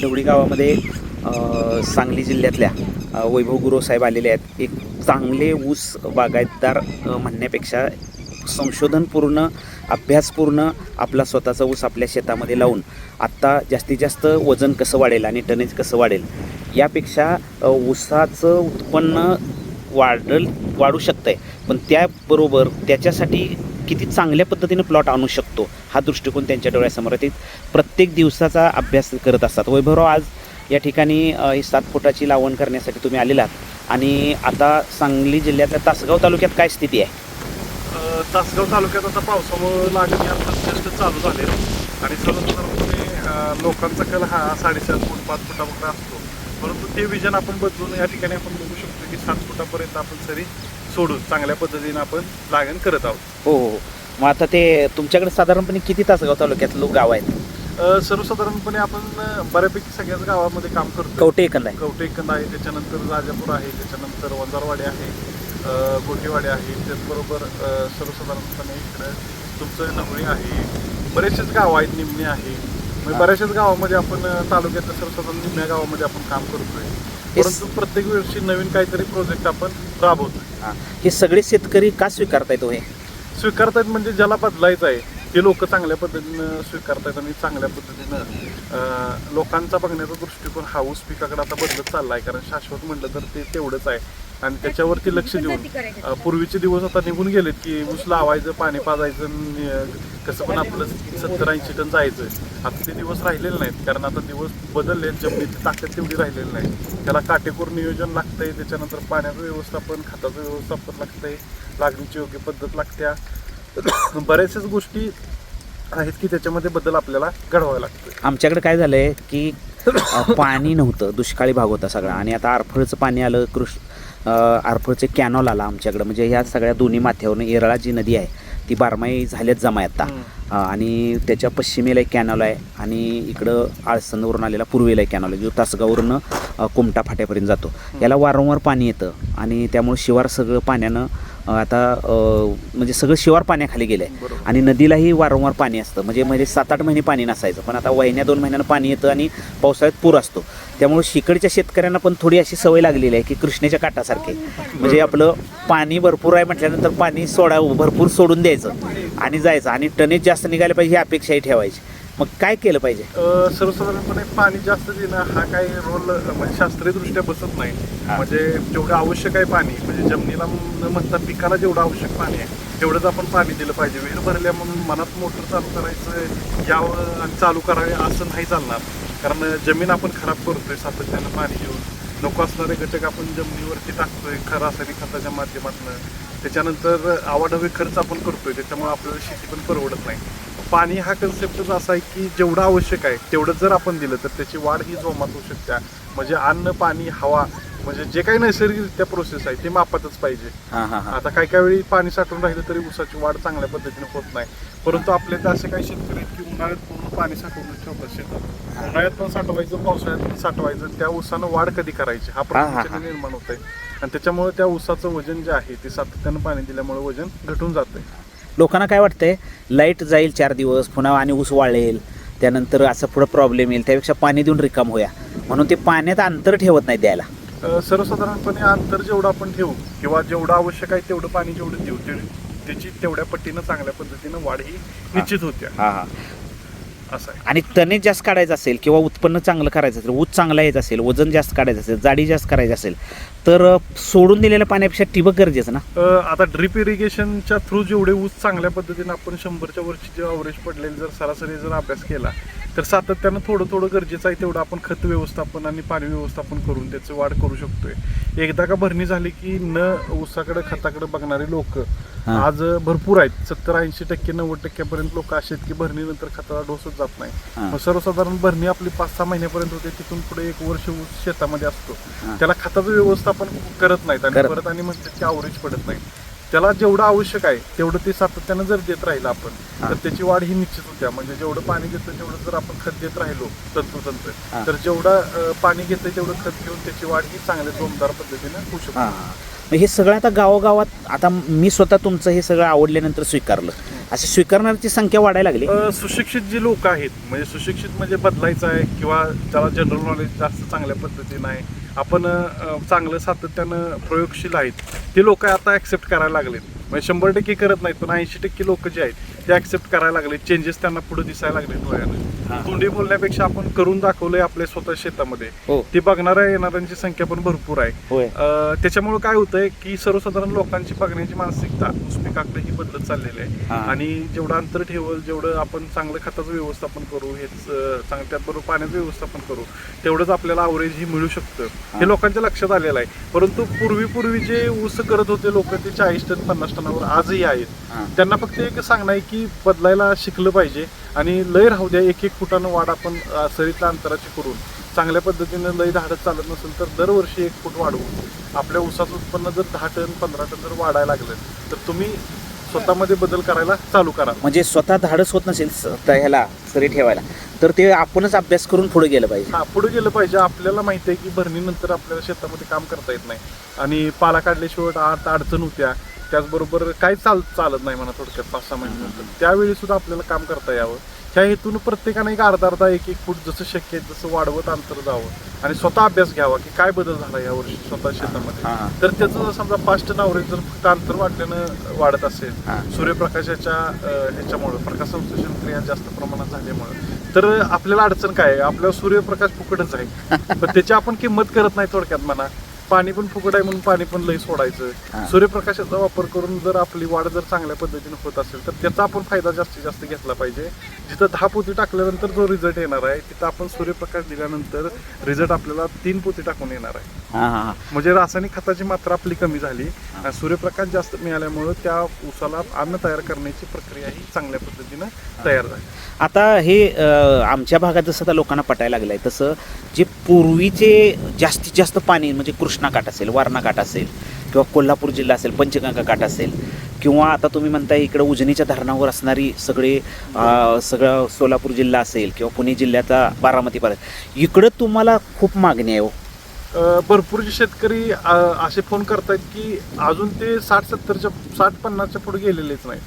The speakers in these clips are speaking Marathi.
ढवळी गावामध्ये सांगली जिल्ह्यातल्या वैभव गुरव साहेब आलेले आहेत. एक चांगले ऊस बागायतदार म्हणण्यापेक्षा संशोधनपूर्ण अभ्यासपूर्ण आपला स्वतःचा ऊस आपल्या शेतामध्ये लावून आत्ता जास्तीत जास्त वजन कसं वाढेल आणि टनेज कसं वाढेल यापेक्षा ऊसाचं उत्पन्न वाढू शकतं आहे, पण त्याबरोबर त्याच्यासाठी किती चांगल्या पद्धतीने प्लॉट आणू शकतो हा दृष्टिकोन त्यांच्या डोळ्यासमोर आहे. प्रत्येक दिवसाचा अभ्यास करत असतात. वैभवराव, आज या ठिकाणी ही 7 फुटाची लावण करण्यासाठी तुम्ही आलेला आहात आणि आता सांगली जिल्ह्यातल्या तासगाव तालुक्यात काय स्थिती आहे? तासगाव तालुक्यात आता पावसामुळे लागणी आता जस्ट चालू झाले आणि सर्वसाधारणपणे लोकांचा कल हा 4.5 फूट 5 फुटापर्यंत असतो, परंतु ते विजन आपण बदलून या ठिकाणी आपण बघू शकतो की 7 फुटापर्यंत आपण सरी सोडून चांगल्या पद्धतीने आपण लागण करत आहोत. हो हो. मग आता ते तुमच्याकडे साधारणपणे किती तासगाव तालुक्यात लोक गाव आहेत? सर्वसाधारणपणे आपण बऱ्यापैकी सगळ्याच गावामध्ये काम करतो. कवठेकंद आहे, कवठेकंद आहे, त्याच्यानंतर राजापूर आहे, त्याच्यानंतर वंजारवाडी आहे, गोटेवाडी आहे, त्याचबरोबर सर्वसाधारणपणे इकडं तुमचं नवळी आहे, बरेचसेच गावं आहेत, निमणी आहे. म्हणजे बऱ्याचशाच गावामध्ये आपण तालुक्यातल्या सर्वसाधारण निम्म्या गावामध्ये आपण काम करतोय, परंतु प्रत्येक वर्षी नवीन काहीतरी प्रोजेक्ट आपण राबवतोय. हे सगळे शेतकरी का स्वीकारतायत? हे स्वीकारतायत म्हणजे ज्याला बदलायचं आहे ते लोक चांगल्या पद्धतीनं स्वीकारतायत आणि चांगल्या पद्धतीनं लोकांचा बघण्याचा दृष्टिकोन हा ऊस पिकाकडे आता बदलत चालला आहे. कारण शाश्वत म्हटलं तर ते तेवढंच आहे आणि त्याच्यावरती लक्ष देऊन पूर्वीचे दिवस आता निघून गेलेत की ऊस लावायचं, पाणी पाजायचं, कसं पण आपलं 70-80 टन जायचं. आता ते दिवस राहिलेले नाहीत, कारण आता दिवस बदलले, जमिनीची ताकद तेवढी राहिलेली नाही. त्याला काटेकोर नियोजन लागतंय, त्याच्यानंतर पाण्याचं व्यवस्थापन, खताचं व्यवस्थापन लागतंय, लागणीची योग्य पद्धत लागत्या. बऱ्याचशाच गोष्टी आहेत की त्याच्यामध्ये बदल आपल्याला घडवावा लागतो. आमच्याकडे काय झालं आहे की पाणी नव्हतं, दुष्काळी भाग होता सगळा, आणि आता आरफळचं पाणी आलं, आरफळचे कॅनॉल आला आमच्याकडं. म्हणजे ह्या सगळ्या दोन्ही माथ्यावरून येरळा जी नदी आहे ती बारमाही झाल्याच जमा आहे आता, आणि त्याच्या पश्चिमेला एक कॅनॉल आहे आणि इकडं आळसंदवरून आलेला पूर्वेला एक कॅनॉल आहे जो तासगाववरून कुमटा फाट्यापर्यंत जातो. याला वारंवार पाणी येतं आणि त्यामुळे शिवार सगळं पाण्यानं आता म्हणजे सगळं शिवार पाण्याखाली गेलं आहे आणि नदीलाही वारंवार पाणी असतं. म्हणजे 7-8 महिने पाणी नसायचं, पण आता महिन्या 2 महिन्यानं पाणी येतं आणि पावसाळ्यात पूर असतो. त्यामुळे शिकडच्या शेतकऱ्यांना पण थोडी अशी सवय लागलेली आहे की कृष्णेच्या काठासारखे, म्हणजे आपलं पाणी भरपूर आहे म्हटल्यानंतर पाणी भरपूर सोडून द्यायचं आणि जायचं आणि टनेज जास्त निघायला पाहिजे ही अपेक्षाही ठेवायची. मग काय केलं पाहिजे? सर्वसाधारणपणे पाणी जास्त देणं हा काही रोल म्हणजे शास्त्रीयदृष्ट्या बसत नाही. म्हणजे जेवढं आवश्यक आहे पाणी, म्हणजे जमिनीला न म्हणता पिकाला जेवढं आवश्यक पाणी आहे तेवढंच आपण पाणी दिलं पाहिजे. विहीर भरल्या म्हणून मनात मोटर चालू करायचं यावं आणि चालू करावे असं नाही चालणार, कारण जमीन आपण खराब करतोय सातत्यानं पाणी घेऊन. नको असणारे घटक आपण जमिनीवरती टाकतोय रासायनिक खताच्या माध्यमातून. त्याच्यानंतर आवाढव्य खर्च आपण करतोय, त्याच्यामुळे आपल्याला शेती पण परवडत नाही. पाणी हा कन्सेप्टच असा आहे की जेवढं आवश्यक आहे तेवढंच जर आपण दिलं तर त्याची वाढ ही जोमात होऊ शकते. म्हणजे अन्न, पाणी, हवा, म्हणजे जे काही नैसर्गिकरित्या प्रोसेस आहे ते मापातच पाहिजे. आता काही वेळी पाणी साठवून राहिलं तरी ऊसाची वाढ चांगल्या पद्धतीने होत नाही. परंतु आपल्या तर असे काही शेतकरी आहेत की उन्हाळ्यात पूर्ण पाणी साठवून ठेवतात शेतात, उन्हाळ्यात पण साठवायचं, पावसाळ्यात पण साठवायचं. त्या ऊसानं वाढ कधी करायची हा प्रश्न निर्माण होत आहे आणि त्याच्यामुळे त्या ऊसाचं वजन जे आहे ते सातत्यानं पाणी दिल्यामुळे वजन घटून जातंय. लोकांना काय वाटतंय, लाईट जाईल 4 दिवस, पुन्हा आणि ऊस वाळेल, त्यानंतर असं पुढं प्रॉब्लेम येईल, त्यापेक्षा पाणी देऊन रिकाम होया म्हणून ते पाण्यात अंतर ठेवत नाही द्यायला. सर्वसाधारणपणे अंतर जेवढं आपण ठेवू किंवा जेवढं आवश्यक आहे तेवढं पाणी जेवढं देऊ त्याची तेवढ्या पट्टीनं चांगल्या पद्धतीनं वाढ ही निश्चित होते. असं आहे. आणि तणेज जास्त काढायचं असेल किंवा उत्पन्न चांगलं करायचं असेल, ऊस चांगला यायचं असेल, वजन जास्त काढायचं असेल, जाडी जास्त करायची असेल तर सोडून दिलेल्या पाण्यापेक्षा ठिबक गरजेचं ना. आता ड्रिप इरिगेशनच्या थ्रू जेवढे ऊस चांगल्या पद्धतीने आपण 100च्या वरची जे अवरेज पडलेले जर सरासरी जर अभ्यास केला तर सातत्यानं थोडं गरजेचं आहे तेवढं आपण खत व्यवस्थापन आणि पाणी व्यवस्थापन करून त्याची वाढ करू शकतोय. एकदा का भरणी झाली की न ऊसाकडे खताकडे बघणारे लोक आज भरपूर आहेत. 70-80% 90% लोक असे आहेत की भरणीनंतर खताचा डोसच जात नाही. सर्वसाधारण भरणी आपली 5-6 महिन्यापर्यंत होते, तिथून पुढे 1 वर्ष ऊस शेतामध्ये असतो. त्याला खताचं व्यवस्थापन करत नाहीत आणि परत आणि म्हणतात की अवरेज पडत नाही. त्याला जेवढं आवश्यक आहे तेवढं ते सातत्यानं जर देत राहिलं आपण तर त्याची वाढ ही निश्चित होत्या. म्हणजे जेवढं पाणी घेतं तेवढं जर आपण खत देत राहिलो तंतोतंत तर जेवढं पाणी घेतं तेवढं खत घेऊन त्याची वाढ ही चांगल्या जोमदार पद्धतीने होऊ शकते. मग हे सगळं आता गावोगावात आता मी स्वतः तुमचं हे सगळं आवडल्यानंतर स्वीकारलं, असे स्वीकारणाऱ्याची संख्या वाढायला लागली. सुशिक्षित जी लोक आहेत, म्हणजे सुशिक्षित म्हणजे बदलायचं आहे किंवा ज्याला जनरल नॉलेज जास्त चांगल्या पद्धतीनं आहे, आपण चांगलं सातत्यानं प्रयोगशील आहेत, ते लोक आता ॲक्सेप्ट करायला लागलेत. म्हणजे 100% करत नाहीत, पण 80% लोक जे आहेत ते ॲक्सेप्ट करायला लागले. चेंजेस त्यांना पुढे दिसायला लागले डोळ्यानं. तोंडी बोलण्यापेक्षा आपण करून दाखवलंय आपल्या स्वतः शेतामध्ये, हो. ती बघणाऱ्या येणाऱ्यांची संख्या पण भरपूर आहे. होय. त्याच्यामुळे काय होतंय की सर्वसाधारण लोकांची बघण्याची मानसिकता ऊस पिकाकडे ही बदलत चाललेली आहे. आणि जेवढं अंतर ठेवल, जेवढं आपण चांगलं खताचं व्यवस्थापन करू, हेच त्याचबरोबर पाण्याचं व्यवस्थापन करू, तेवढंच आपल्याला अवरेज ही मिळू शकतं, हे लोकांच्या लक्षात आलेलं आहे. परंतु पूर्वी जे ऊस करत होते लोक, ते 40 टन 50 टनावर आजही आहेत. त्यांना फक्त एक सांगणं आहे की बदलायला शिकलं पाहिजे आणि लय राहू द्या, 1-1 फुटानं वाढ आपण सरीतल्या अंतराची करून चांगल्या पद्धतीनं लय धाडत चालत नसेल तर दरवर्षी 1 फूट वाढवून आपल्या ऊसाचं उत्पन्न जर 10 टन 15 टन जर वाढायला लागलं तर तुम्ही स्वतःमध्ये बदल करायला चालू करा. म्हणजे स्वतः धाडस होत नसेल ह्याला सरी ठेवायला, तर ते आपणच अभ्यास करून पुढे गेलं पाहिजे. पुढे गेलं पाहिजे. आपल्याला माहिती आहे की भरणीनंतर आपल्याला शेतामध्ये काम करता येत नाही आणि पाला काढल्याशिवाय आत अडचण होत्या. त्याचबरोबर काय चालत नाही म्हणा थोडक्यात 5-6 महिन्यानंतर. त्यावेळी सुद्धा आपल्याला काम करता यावं, ह्या हेतून प्रत्येकाने एक अर्धा 1-1 फूट जसं शक्य आहे तसं वाढवत अंतर जावं आणि स्वतः अभ्यास घ्यावा की काय बदल झाला या वर्षी स्वतः शेतामध्ये. तर त्याचं जर समजा 5 टन अवरेज जर फक्त अंतर वाढल्यानं वाढत असेल, सूर्यप्रकाशाच्या ह्याच्यामुळे प्रकाश संश्लेषण क्रिया जास्त प्रमाणात झाल्यामुळे, तर आपल्याला अडचण काय आहे, आपल्याला सूर्यप्रकाश फुकटच आहे पण त्याची आपण किंमत करत नाही थोडक्यात म्हणा. पाणी पण फुकट आहे म्हणून पाणी पण लई सोडायचं. सूर्यप्रकाशाचा वापर करून जर आपली वाढ जर चांगल्या पद्धतीने होत असेल तर त्याचा आपण फायदा जास्तीत जास्त घेतला पाहिजे. जिथं 10 पोती टाकल्यानंतर जो रिझल्ट येणार आहे तिथं आपण सूर्यप्रकाश दिल्यानंतर रिझल्ट आपल्याला 3 पोती टाकून येणार आहे. म्हणजे रासायनिक खताची मात्रा आपली कमी झाली, सूर्यप्रकाश जास्त मिळाल्यामुळे त्या ऊसाला अन्न तयार करण्याची प्रक्रिया ही चांगल्या पद्धतीनं तयार झाली. आता हे आमच्या भागात जसं आता लोकांना पटायला लागलं आहे तसं जे पूर्वीचे जास्तीत जास्त पाणी म्हणजे कृष्णा काठ असेल, वारणा काठ असेल किंवा कोल्हापूर जिल्हा असेल, पंचगंगा काठ असेल किंवा आता तुम्ही म्हणताय इकडं उजनीच्या धरणावर असणारी सगळं सोलापूर जिल्हा असेल किंवा पुणे जिल्ह्याचा बारामतीपर्यंत इकडं तुम्हाला खूप मागणी आहे. भरपूर जे शेतकरी असे फोन करतायत की अजून ते 60-70च्या 60-50च्या पुढे गेलेलेच नाही.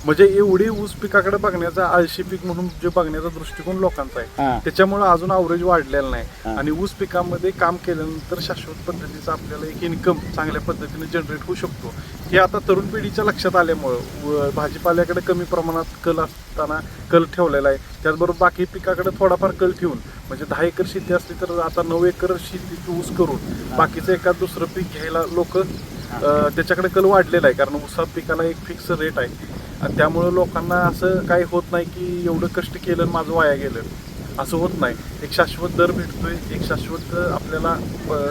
म्हणजे एवढी ऊस पिकाकडे बघण्याचा, आळशी पीक म्हणून जे बघण्याचा दृष्टिकोन लोकांचा आहे, त्याच्यामुळे अजून अवरेज वाढलेला नाही. आणि ऊस पिकामध्ये काम केल्यानंतर शाश्वत पद्धतीचा आपल्याला एक इन्कम चांगल्या पद्धतीने जनरेट होऊ शकतो. हे आता तरुण पिढीच्या लक्षात आल्यामुळं भाजीपाल्याकडे कमी प्रमाणात कल असताना कल ठेवलेला आहे. त्याचबरोबर बाकी पिकाकडे थोडाफार कल ठेवून, म्हणजे 10 एकर शेती असली तर आता 9 एकर शेतीची ऊस करून बाकीचं एखाद दुसरं पीक घ्यायला लोक त्याच्याकडे कल वाढलेला आहे. कारण ऊसा पिकाला एक फिक्स रेट आहे आणि त्यामुळे लोकांना असं काही होत नाही की एवढं कष्ट केलं माझं वाया गेलं, असं होत नाही. एक शाश्वत दर भेटतोय, एक शाश्वत आपल्याला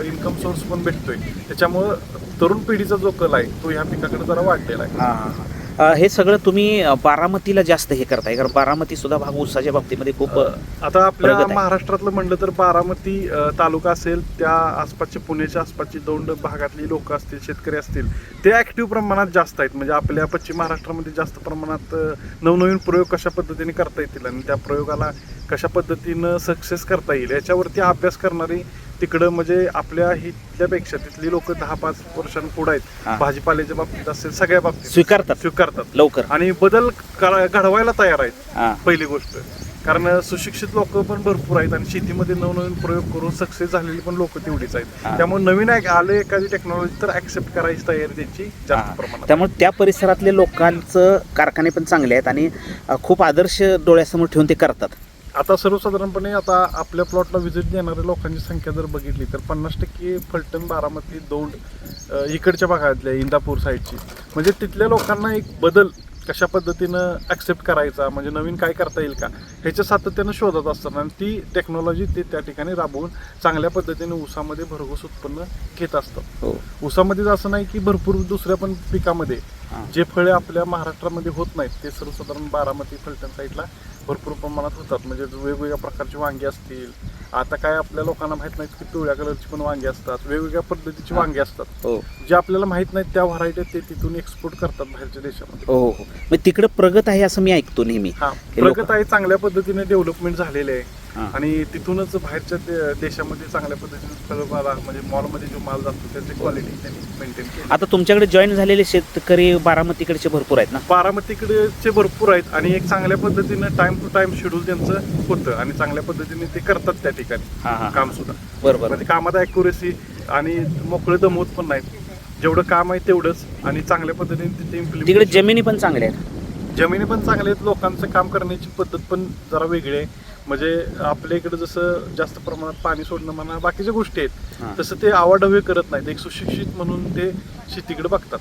इन्कम सोर्स पण भेटतोय. त्याच्यामुळं तरुण पिढीचा जो कल आहे तो ह्या पिकाकडे जरा वाढलेला आहे. हे सगळं तुम्ही बारामतीला जास्त हे करताय, कारण बारामती सुद्धा भाग ऊसाच्या बाबतीमध्ये खूप आता आपल्या महाराष्ट्रातलं म्हणलं तर बारामती तालुका असेल, त्या आसपासचे पुण्याच्या आसपासची दौंड भागातली लोक असतील, शेतकरी असतील, ते ऍक्टिव्ह प्रमाणात जास्त आहेत. म्हणजे आपल्या पश्चिम महाराष्ट्रामध्ये जास्त प्रमाणात नवनवीन प्रयोग कशा पद्धतीने करता येतील आणि त्या प्रयोगाला कशा पद्धतीनं सक्सेस करता येईल याच्यावरती अभ्यास करणारी तिकडं म्हणजे आपल्या इथल्यापेक्षा तिथली लोक 10-5 वर्षांपुढे आहेत. भाजीपाल्याच्या बाबतीत असेल, सगळ्या बाबतीत स्वीकारतात लवकर आणि बदल घडवायला तयार आहेत. पहिली गोष्ट, कारण सुशिक्षित लोक पण भरपूर आहेत आणि शेतीमध्ये नवनवीन प्रयोग करून सक्सेस झालेली पण लोक तेवढीच आहेत. त्यामुळे नवीन आले एखादी टेक्नॉलॉजी तर ऍक्सेप्ट करायची तयारी त्यांची जास्त प्रमाणात. त्यामुळे त्या परिसरातले लोकांचं कारखाने पण चांगले आहेत आणि खूप आदर्श डोळ्यासमोर ठेवून ते करतात. आता सर्वसाधारणपणे आता आपल्या प्लॉटला व्हिजिट देणाऱ्या लोकांची संख्या जर बघितली तर 50% फलटण, बारामती, दौंड इकडच्या भागातल्या इंदापूर साईडची, म्हणजे तिथल्या लोकांना एक बदल कशा पद्धतीनं ॲक्सेप्ट करायचा, म्हणजे नवीन काय करता येईल का ह्याच्या सातत्यानं शोधत असतात आणि ती टेक्नॉलॉजी ते त्या ठिकाणी राबवून चांगल्या पद्धतीने ऊसामध्ये भरघोस उत्पन्न घेत असतात. ऊसामध्येच असं नाही की भरपूर दुसऱ्या पण पिकामध्ये जे फळे आपल्या महाराष्ट्रामध्ये होत नाहीत ते सर्वसाधारण बारामती, फलटण साईडला भरपूर प्रमाणात होतात. म्हणजे वेगवेगळ्या प्रकारची वांगी असतील, आता काय आपल्या लोकांना माहित नाहीत की पिवळ्या कलरची पण वांगी असतात, वेगवेगळ्या पद्धतीची वांगी असतात जे आपल्याला माहित नाहीत, त्या व्हरायटी ते तिथून एक्सपोर्ट करतात बाहेरच्या देशामध्ये. तिकडे प्रगत आहे असं मी ऐकतो नेहमी. प्रगत आहे, चांगल्या पद्धतीने डेव्हलपमेंट झालेले आहे. हां. आणि तिथूनच बाहेरच्या देशामध्ये चांगल्या पद्धतीने फळभाला म्हणजे मॉलमध्ये जो माल जातो त्याची क्वालिटी त्यांनी मेंटेन केली. आता तुमच्याकडे जॉईन झालेले शेतकरी बारामतीकडचे भरपूर आहेत ना? बारामतीकडचे भरपूर आहेत आणि एक चांगल्या पद्धतीनं टाइम टू टाइम शेड्यूल त्यांचं होतं आणि चांगल्या पद्धतीने ते करतात त्या ठिकाणी हां हां काम सुद्धा. बरोबर. म्हणजे कामात ॲक्युरेसी आणि मोकळे दमवत पण नाहीत. जेवढं काम आहे तेवढंच आणि चांगल्या पद्धतीने तिथे तिकडे इम्प्लिमेंट. जमिनी पण चांगल्या आहेत. जमिनी पण चांगल्या आहेत, लोकांचं काम करण्याची पद्धत पण जरा वेगळी आहे. म्हणजे आपल्या इकडे जसं जास्त प्रमाणात पाणी सोडणं म्हणा बाकीच्या गोष्टी हां. आहेत तसं ते आवाढव्य करत नाहीत. एक सुशिक्षित म्हणून ते शेतीकडे बघतात.